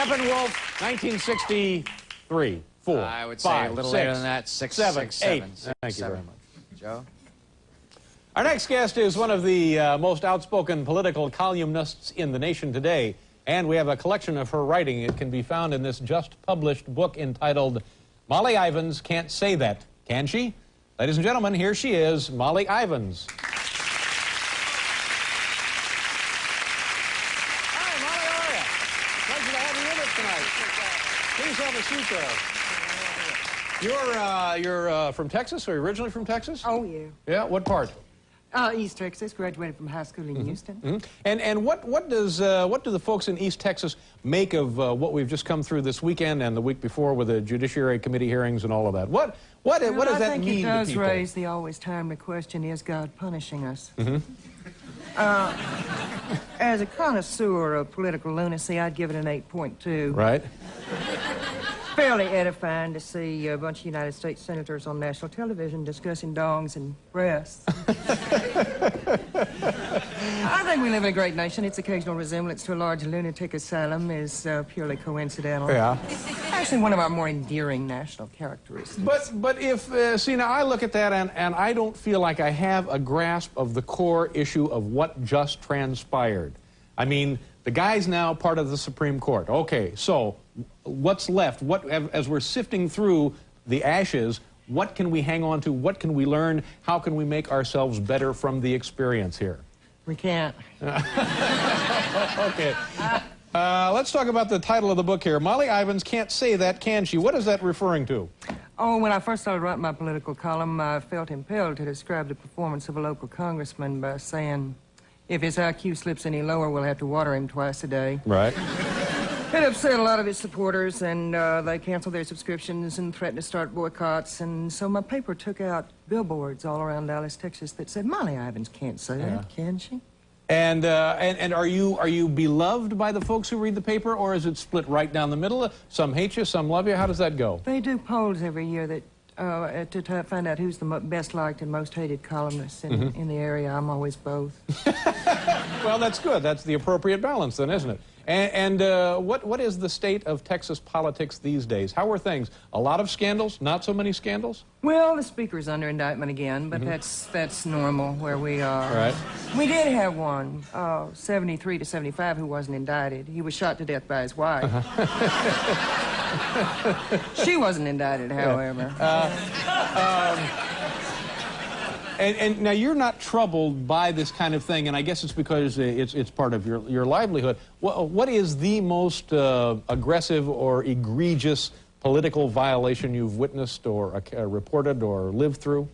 Steppenwolf, 1963. 4. I would say 5, a little 6, later than that. 6, 7, 6, 8. 7. Thank you very much. Joe? Our next guest is one of the most outspoken political columnists in the nation today, and we have a collection of her writing. It can be found in this just-published book entitled Molly Ivins Can't Say That, Can She? Ladies and gentlemen, here she is, Molly Ivins. Hi, Molly, how are you? Pleasure to have you with us tonight. Please have a seat there. You're from Texas, or originally from Texas? Oh, yeah. Yeah, what part? East Texas. Graduated from high school in Houston. And what do the folks in East Texas make of what we've just come through this weekend and the week before with the Judiciary Committee hearings and all of that? What does that mean to people? I think it does raise the always timely question, is God punishing us? As a connoisseur of political lunacy, I'd give it an 8.2. Right. Fairly edifying to see a bunch of United States senators on national television discussing dongs and breasts. I think we live in a great nation. Its occasional resemblance to a large lunatic asylum is purely coincidental. Yeah. Actually, one of our more endearing national characteristics. But if, see, now I look at that and I don't feel like I have a grasp of the core issue of what just transpired. I mean, the guy's now part of the Supreme Court. Okay, so what's left? As we're sifting through the ashes, what can we hang on to? What can we learn? How can we make ourselves better from the experience here? We can't. Okay. Let's talk about the title of the book here. Molly Ivins Can't Say That, Can She? What is that referring to? Oh, when I first started writing my political column, I felt impelled to describe the performance of a local congressman by saying, if his IQ slips any lower, we'll have to water him twice a day. Right. It upset a lot of his supporters, and they canceled their subscriptions and threatened to start boycotts. And so my paper took out billboards all around Dallas, Texas that said, Molly Ivins can't say that, can she? And are you beloved by the folks who read the paper, or is it split right down the middle? Some hate you, some love you. How does that go? They do polls every year that to find out who's the best liked and most hated columnist in the area. I'm always both. Well, that's good. That's the appropriate balance then, isn't it? And what is the state of Texas politics these days? How are things? A lot of scandals? Not so many scandals? Well, the speaker's under indictment again, but that's normal where we are. Right. We did have one, 73 to 75, who wasn't indicted. He was shot to death by his wife. She wasn't indicted, however. And now you're not troubled by this kind of thing, and I guess it's because it's part of your livelihood. What is the most aggressive or egregious political violation you've witnessed or reported or lived through?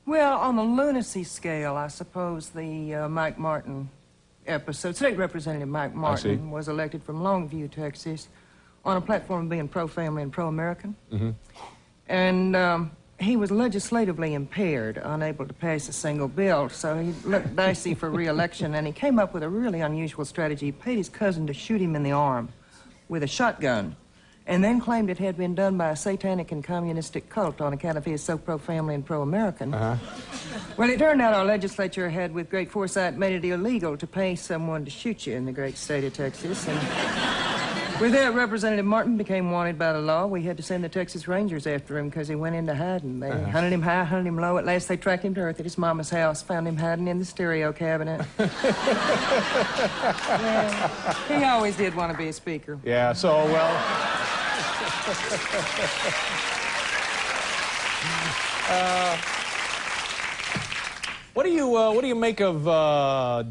Well, on the lunacy scale, I suppose the Mike Martin episode. State Representative Mike Martin was elected from Longview, Texas, on a platform of being pro-family and pro-American. And he was legislatively impaired, unable to pass a single bill, so he looked dicey for re-election, and he came up with a really unusual strategy. He paid his cousin to shoot him in the arm with a shotgun, and then claimed it had been done by a satanic and communistic cult on account of he is so pro-family and pro-American. Well, it turned out our legislature had, with great foresight, made it illegal to pay someone to shoot you in the great state of Texas, and with that, Representative Martin became wanted by the law. We had to send the Texas Rangers after him because he went into hiding. They hunted him high, hunted him low. At last, they tracked him to earth at his mama's house, found him hiding in the stereo cabinet. Well, he always did want to be a speaker. Yeah, so, well... what do you make of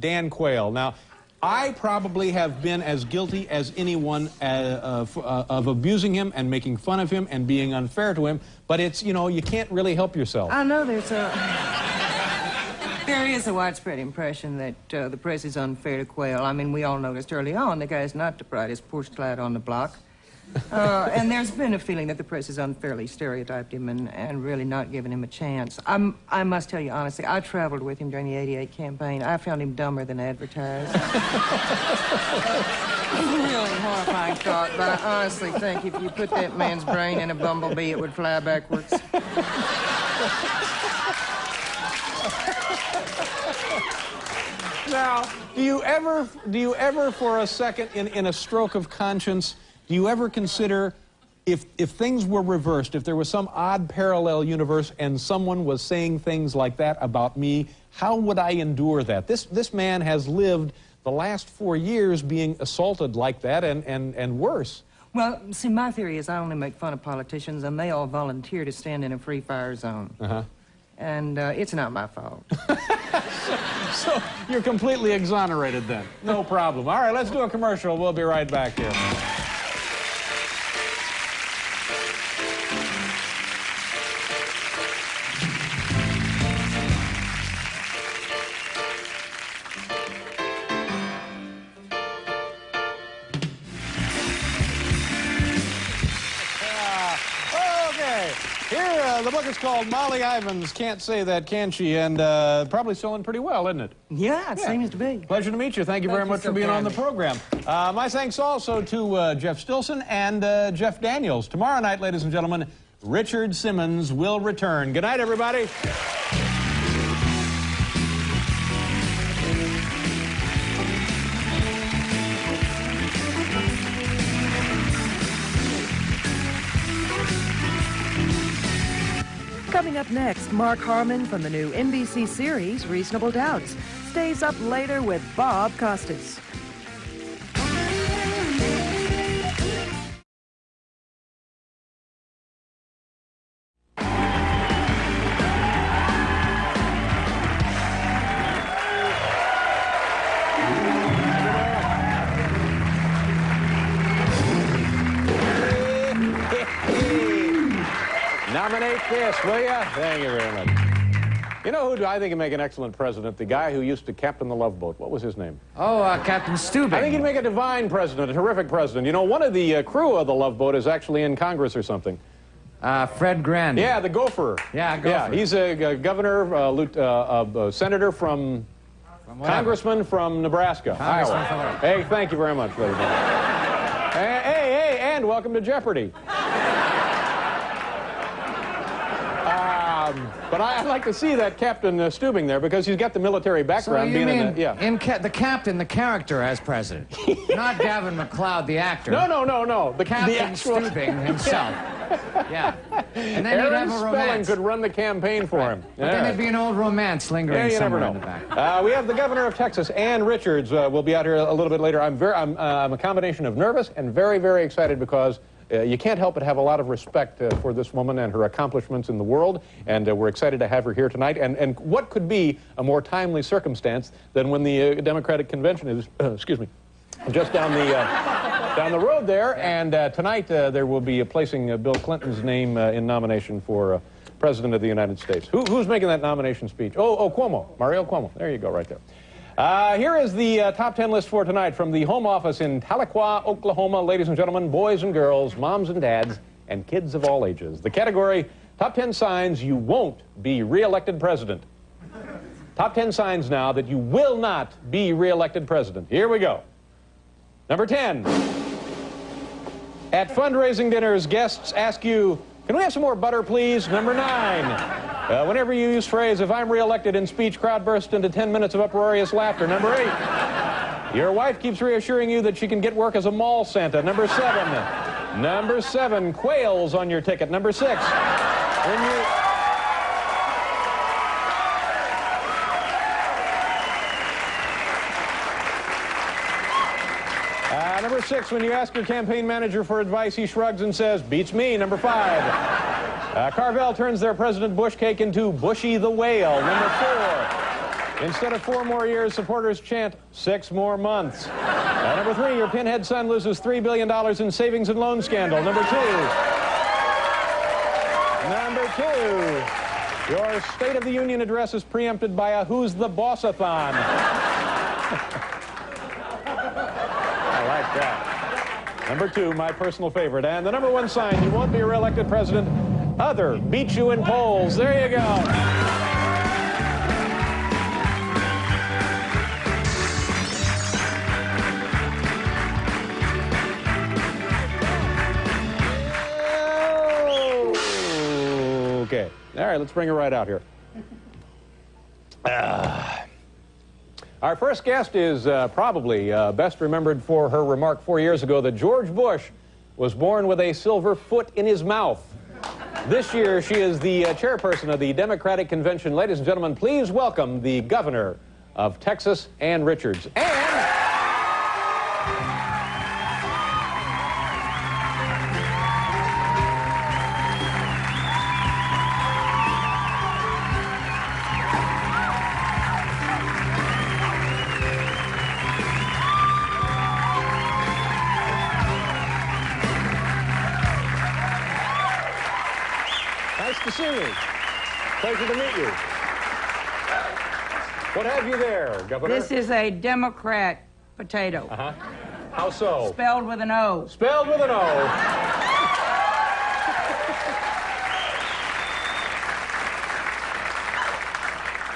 Dan Quayle? Now, I probably have been as guilty as anyone of abusing him and making fun of him and being unfair to him, but it's, you know, you can't really help yourself. I know there is a widespread impression that the press is unfair to Quayle. I mean, we all noticed early on the guy's not the brightest porch light on the block. And there's been a feeling that the press has unfairly stereotyped him and really not given him a chance. I must tell you honestly, I traveled with him during the '88 campaign. I found him dumber than advertised. It's a really horrifying thought, but I honestly think if you put that man's brain in a bumblebee, it would fly backwards. Now, do you ever for a second in a stroke of conscience do you ever consider if things were reversed, if there was some odd parallel universe and someone was saying things like that about me, how would I endure that? This man has lived the last 4 years being assaulted like that and worse. Well, see, my theory is I only make fun of politicians, and they all volunteer to stand in a free fire zone. And it's not my fault. So you're completely exonerated then. No problem. All right, let's do a commercial. We'll be right back here. The book is called Molly Ivins Can't Say That, Can She? And probably selling pretty well, isn't it? Yeah, it seems to be. Pleasure to meet you. Thank you very much for being on the program. My thanks also to Jeff Stilson and Jeff Daniels. Tomorrow night, ladies and gentlemen, Richard Simmons will return. Good night, everybody. Coming up next, Mark Harmon from the new NBC series Reasonable Doubts stays up later with Bob Costas. Nominate this, will you? Thank you very much. You know who I think would make an excellent president? The guy who used to captain the Love Boat. What was his name? Oh, Captain Stubing. I think he'd make a divine president, a terrific president. You know, one of the crew of the Love Boat is actually in Congress or something. Fred Grant. Yeah, the gopher. Yeah, gopher. Yeah, he's a governor, senator from Congressman from Nebraska, Iowa. Hey, thank you very much, ladies and gentlemen. Hey, and welcome to Jeopardy! But I'd like to see that Captain Stubing there because he's got the military background. So you being mean in the, the captain, the character as president, not Gavin McLeod, the actor. No. The Captain Stubing himself. Yeah. And then Aaron he'd have a Spelling romance. could run the campaign for him. But then there'd be an old romance lingering somewhere in the back. We have the governor of Texas, Ann Richards, will be out here a little bit later. I'm a combination of nervous and very, very excited because you can't help but have a lot of respect for this woman and her accomplishments in the world, and we're excited to have her here tonight. And what could be a more timely circumstance than when the Democratic Convention is, excuse me, just down the road there, and tonight there will be placing Bill Clinton's name in nomination for President of the United States. Who's making that nomination speech? Oh, Cuomo, Mario Cuomo. There you go, right there. Here is the top 10 list for tonight from the home office in Tahlequah, Oklahoma. Ladies and gentlemen, boys and girls, moms and dads, and kids of all ages. The category, top 10 signs you won't be re-elected president. Top 10 signs now that you will not be re-elected president. Here we go. Number 10. At fundraising dinners, guests ask you, can we have some more butter, please? Number 9. Whenever you use phrase, if I'm re-elected in speech, crowd bursts into 10 minutes of uproarious laughter. Number 8. Your wife keeps reassuring you that she can get work as a mall Santa. Number 7. Number 7, Quayle's on your ticket. Number 6. When you... Number 6, when you ask your campaign manager for advice, he shrugs and says, beats me. Number 5. Carvel turns their President Bush cake into Bushy the Whale. Number 4. Instead of 4 more years, supporters chant 6 more months. Number 3, your pinhead son loses $3 billion in savings and loan scandal. Number 2. Your State of the Union address is preempted by a Who's the Boss-a-thon. I like that. Number 2, my personal favorite. And the number 1 sign you won't be a re-elected president, other beat you in polls. There you go. Okay. All right, let's bring her right out here. Our first guest is probably best remembered for her remark 4 years ago that George Bush was born with a silver foot in his mouth. This year, she is the chairperson of the Democratic Convention. Ladies and gentlemen, please welcome the governor of Texas, Ann Richards. Ann! Nice to see you. Pleasure to meet you. What have you there, Governor? This is a Democrat potato. Uh-huh. How so? Spelled with an O. Spelled with an O.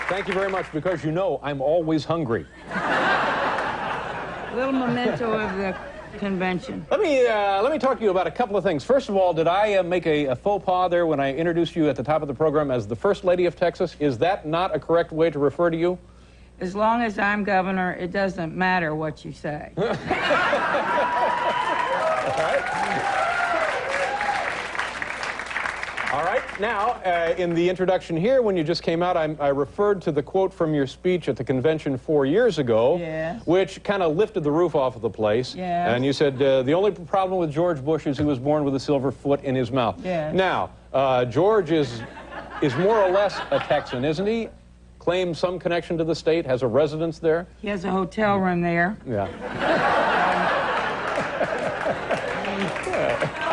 Thank you very much, because you know I'm always hungry. Little memento of the convention. Let me talk to you about a couple of things. First of all, did I make a faux pas there when I introduced you at the top of the program as the First Lady of Texas? Is that not a correct way to refer to you? As long as I'm governor, it doesn't matter what you say. All right. Now, in the introduction here, when you just came out, I referred to the quote from your speech at the convention 4 years ago, yes, which kind of lifted the roof off of the place. Yes. And you said, the only problem with George Bush is he was born with a silver foot in his mouth. Yes. Now, George is more or less a Texan, isn't he? Claims some connection to the state, has a residence there. He has a hotel room there. Yeah.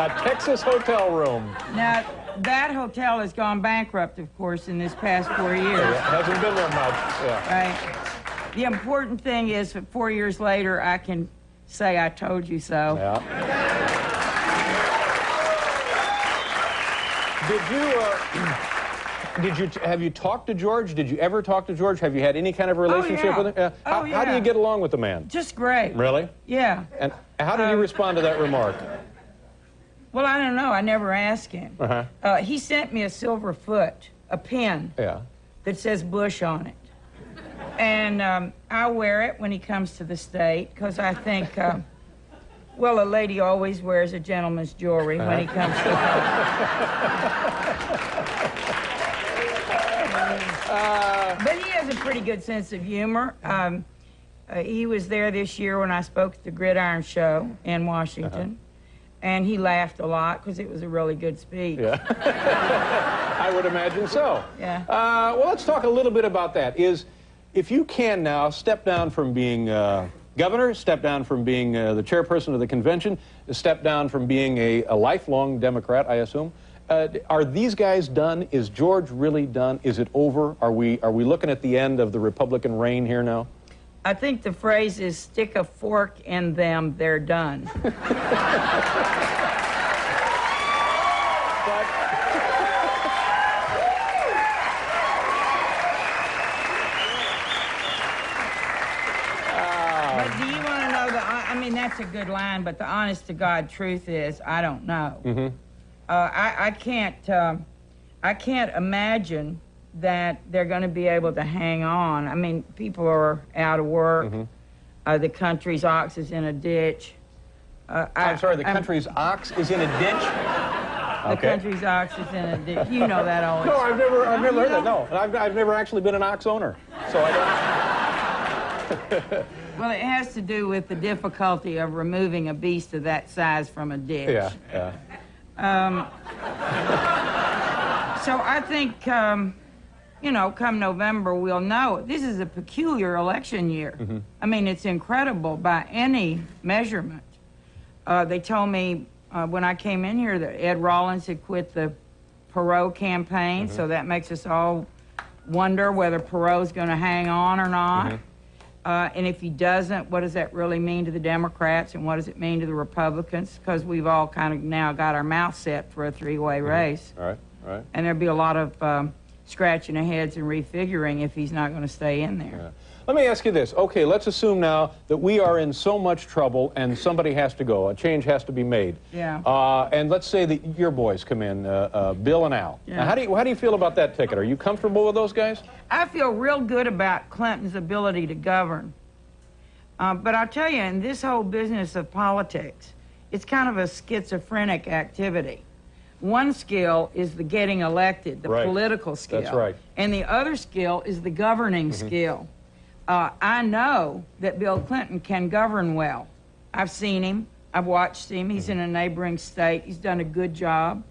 A Texas hotel room. Now, that hotel has gone bankrupt, of course, in this past 4 years. Yeah, hasn't been there much. Yeah. Right. The important thing is that 4 years later, I can say I told you so. Yeah. Have you talked to George? Did you ever talk to George? Have you had any kind of relationship with him? How do you get along with the man? Just great. Really? Yeah. And how did he respond to that remark? Well, I don't know. I never asked him. Uh-huh. He sent me a silver foot, a pin, Yeah. that says Bush on it. And I wear it when he comes to the state, because I think, well, a lady always wears a gentleman's jewelry when he comes to But he has a pretty good sense of humor. He was there this year when I spoke at the Gridiron Show in Washington. And he laughed a lot because it was a really good speech. Yeah. I would imagine so. Yeah. Well, let's talk a little bit about that. If you can now step down from being governor, step down from being the chairperson of the convention, step down from being a lifelong Democrat, I assume. Are these guys done? Is George really done? Is it over? Are we looking at the end of the Republican reign here now? I think the phrase is stick a fork in them, they're done. But do you want to know I mean, that's a good line, but the honest to God truth is, I don't know. Mm-hmm. I can't imagine that they're going to be able to hang on. I mean, people are out of work. Mm-hmm. The country's ox is in a ditch. I'm sorry, the country's ox is in a ditch? The country's ox is in a ditch. You know that always. No, I've never heard that. No, I've never actually been an ox owner, so I don't. Well, it has to do with the difficulty of removing a beast of that size from a ditch. Yeah, yeah. So I think, you know, come November, we'll know. This is a peculiar election year. Mm-hmm. I mean, it's incredible by any measurement. They told me when I came in here that Ed Rollins had quit the Perot campaign, Mm-hmm. so that makes us all wonder whether Perot's going to hang on or not. Mm-hmm. And if he doesn't, what does that really mean to the Democrats and what does it mean to the Republicans? Because we've all kind of now got our mouth set for a three-way race. All right, all right. And there'd be a lot of scratching our heads and refiguring if he's not going to stay in there. Yeah. Let me ask you this. Okay, let's assume now that we are in so much trouble and somebody has to go. A change has to be made. Yeah. And let's say that your boys come in, Bill and Al. Yeah. Now, how do you feel about that ticket? Are you comfortable with those guys? I feel real good about Clinton's ability to govern. But I'll tell you, in this whole business of politics, it's kind of a schizophrenic activity. One skill is the getting elected, the political skill. That's right. And the other skill is the governing skill. I know that Bill Clinton can govern well. I've seen him. I've watched him. He's in a neighboring state. He's done a good job.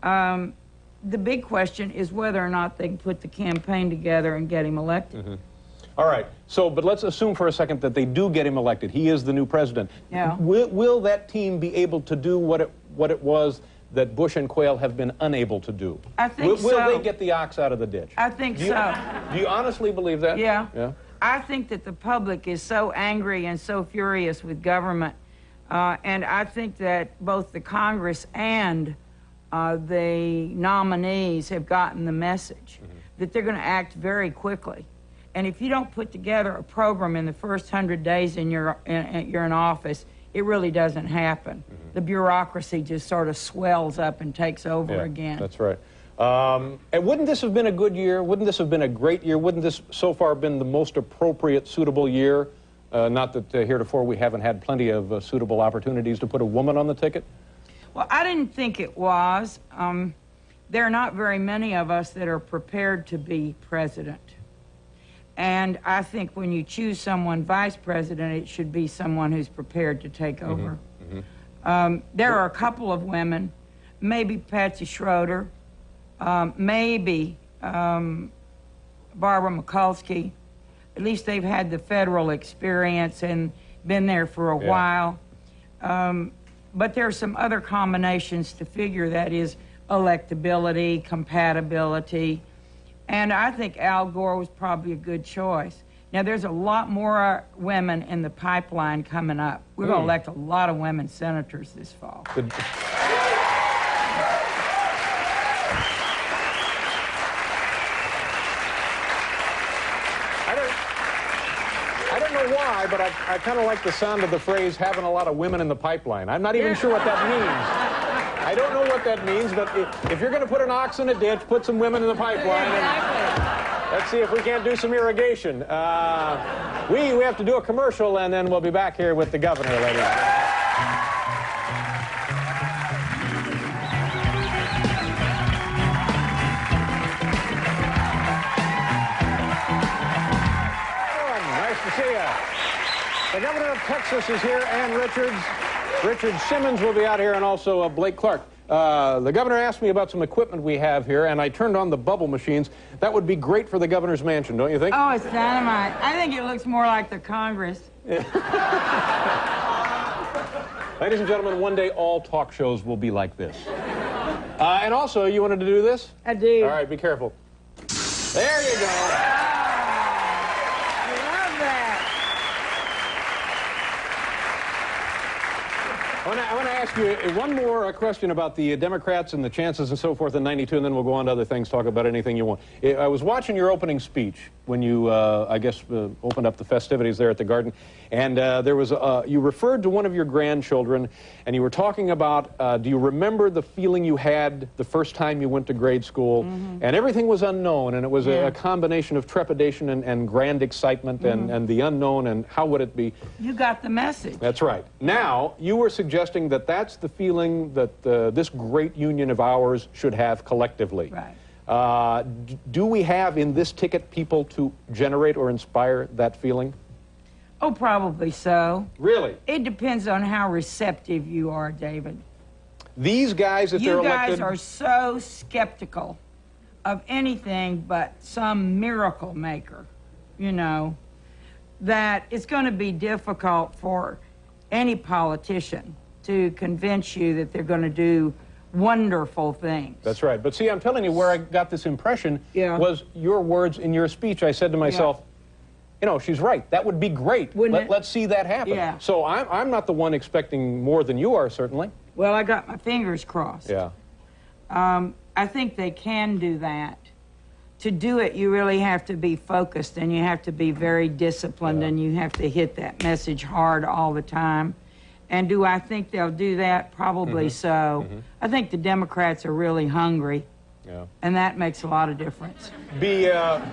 The big question is whether or not they can put the campaign together and get him elected. All right. So, but let's assume for a second that they do get him elected. He is the new president. Yeah. Will that team be able to do what it was that Bush and Quayle have been unable to do? I think so. Will they get the ox out of the ditch? I think so. Do you honestly believe that? Yeah. Yeah. I think that the public is so angry and so furious with government, and I think that both the Congress and the nominees have gotten the message that they're going to act very quickly. And if you don't put together a program in the first 100 days you're in office, it really doesn't happen. The bureaucracy just sort of swells up and takes over again. That's right. And wouldn't this have been a good year? Wouldn't this have been a great year? Wouldn't this so far been the most appropriate, suitable year? Not that heretofore we haven't had plenty of suitable opportunities to put a woman on the ticket? Well, I didn't think it was. There are not very many of us that are prepared to be president. And I think when you choose someone vice president, it should be someone who's prepared to take over. There are a couple of women, maybe Patsy Schroeder, maybe Barbara Mikulski. At least they've had the federal experience and been there for a while. But there are some other combinations to figure, that is electability, compatibility. And I think Al Gore was probably a good choice. Now, there's a lot more women in the pipeline coming up. We're going to elect a lot of women senators this fall. Good. I don't know why, but I kind of like the sound of the phrase, having a lot of women in the pipeline. I'm not even sure what that means. I don't know what that means, but if you're going to put an ox in a ditch, put some women in the pipeline. And let's see if we can't do some irrigation. We have to do a commercial, and then we'll be back here with the governor, ladies. Nice to see you. The governor of Texas is here, Ann Richards. Richard Simmons will be out here, and also Blake Clark. The governor asked me about some equipment we have here, and I turned on the bubble machines. That would be great for the governor's mansion, don't you think? Oh, it's dynamite. I think it looks more like the Congress. Ladies and gentlemen, one day all talk shows will be like this. And also, you wanted to do this? I do. All right, be careful. There you go. I love that. I want to ask you one more question about the Democrats and the chances and so forth in '92, and then we'll go on to other things, talk about anything you want. I was watching your opening speech when you, I guess, opened up the festivities there at the Garden, and there was you referred to one of your grandchildren, and you were talking about, do you remember the feeling you had the first time you went to grade school? And everything was unknown, and it was a combination of trepidation and grand excitement and the unknown, and how would it be? You got the message. That's right. Now, you were suggesting that that's the feeling that this great union of ours should have collectively. Right. Do we have in this ticket people to generate or inspire that feeling? Oh, probably so. Really? It depends on how receptive you are, David. These guys, if they're elected... You guys are so skeptical of anything but some miracle maker, you know, that it's going to be difficult for any politician to convince you that they're going to do wonderful things. That's right. But see, I'm telling you, where I got this impression was your words in your speech. I said to myself, you know, she's right. That would be great. Let's see that happen. Yeah. So I'm not the one expecting more than you are, certainly. Well, I got my fingers crossed. Yeah. I think they can do that. To do it, you really have to be focused, and you have to be very disciplined, and you have to hit that message hard all the time. And do I think they'll do that? Probably so. I think the Democrats are really hungry. Yeah. And that makes a lot of difference. Before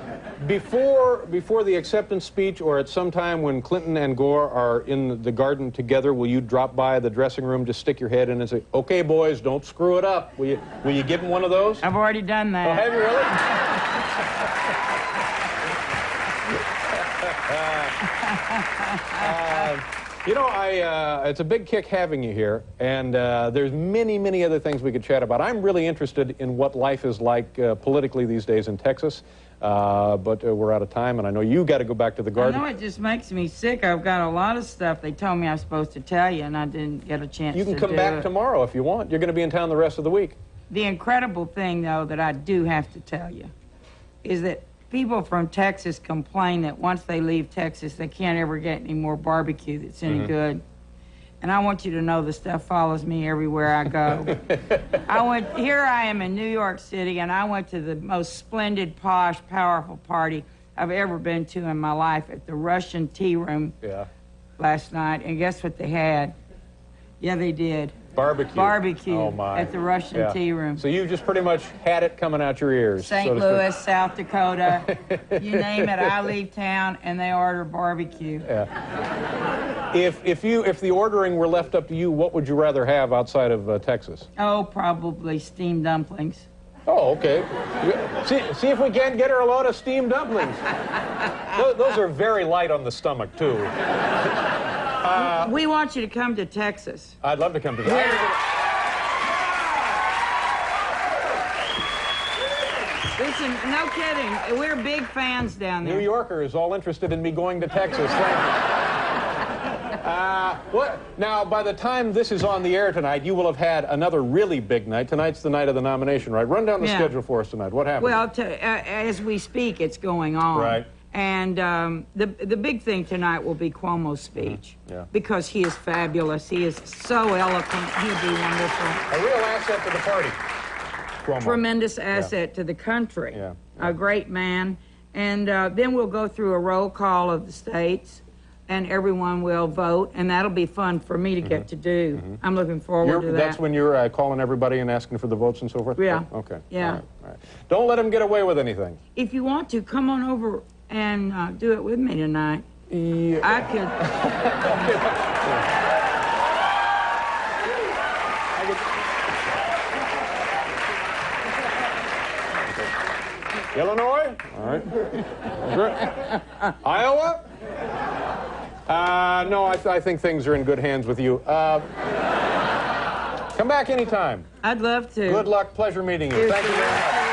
the acceptance speech, or at some time when Clinton and Gore are in the garden together, will you drop by the dressing room, just stick your head in and say, "Okay, boys, don't screw it up"? Will you give them one of those? I've already done that. Oh, have you really? You know, it's a big kick having you here, and there's many other things we could chat about. I'm really interested in what life is like politically these days in Texas, but we're out of time, and I know you got to go back to the garden. I know, it just makes me sick. I've got a lot of stuff they told me I was supposed to tell you, and I didn't get a chance to do it. You can come back tomorrow if you want. You're going to be in town the rest of the week. The incredible thing, though, that I do have to tell you is that people from Texas complain that once they leave Texas, they can't ever get any more barbecue that's any good. And I want you to know the stuff follows me everywhere I go. Here I am in New York City, and I went to the most splendid, posh, powerful party I've ever been to in my life at the Russian Tea Room last night. And guess what they had? Yeah, they did. Barbecue. Barbecue oh my. at the Russian Tea Room. So you've just pretty much had it coming out your ears. St. Louis, South Dakota, you name it, I leave town and they order barbecue. Yeah. If the ordering were left up to you, what would you rather have outside of Texas? Oh, probably steamed dumplings. Oh, okay. See if we can't get her a load of steamed dumplings. Those are very light on the stomach, too. We want you to come to Texas. I'd love to come to Texas. Listen, no kidding. We're big fans down there. New Yorker is all interested in me going to Texas. Thank you. Now, by the time this is on the air tonight, you will have had another really big night. Tonight's the night of the nomination, right? Run down the schedule for us tonight. What happened? Well, as we speak, it's going on. Right. And the big thing tonight will be Cuomo's speech. Because he is fabulous. He is so eloquent. He'll be wonderful. A real asset to the party. Cuomo. Tremendous asset to the country. A great man. And then we'll go through a roll call of the states, and everyone will vote, and that'll be fun for me to get to do. I'm looking forward to that. That's when you're calling everybody and asking for the votes and so forth? Yeah. Okay. Yeah. All right. Don't let them get away with anything. If you want to, come on over and do it with me tonight. Yeah. I could... Illinois? All right. Iowa? No, I think things are in good hands with you. Come back anytime. I'd love to. Good luck. Pleasure meeting you. Thank you very much.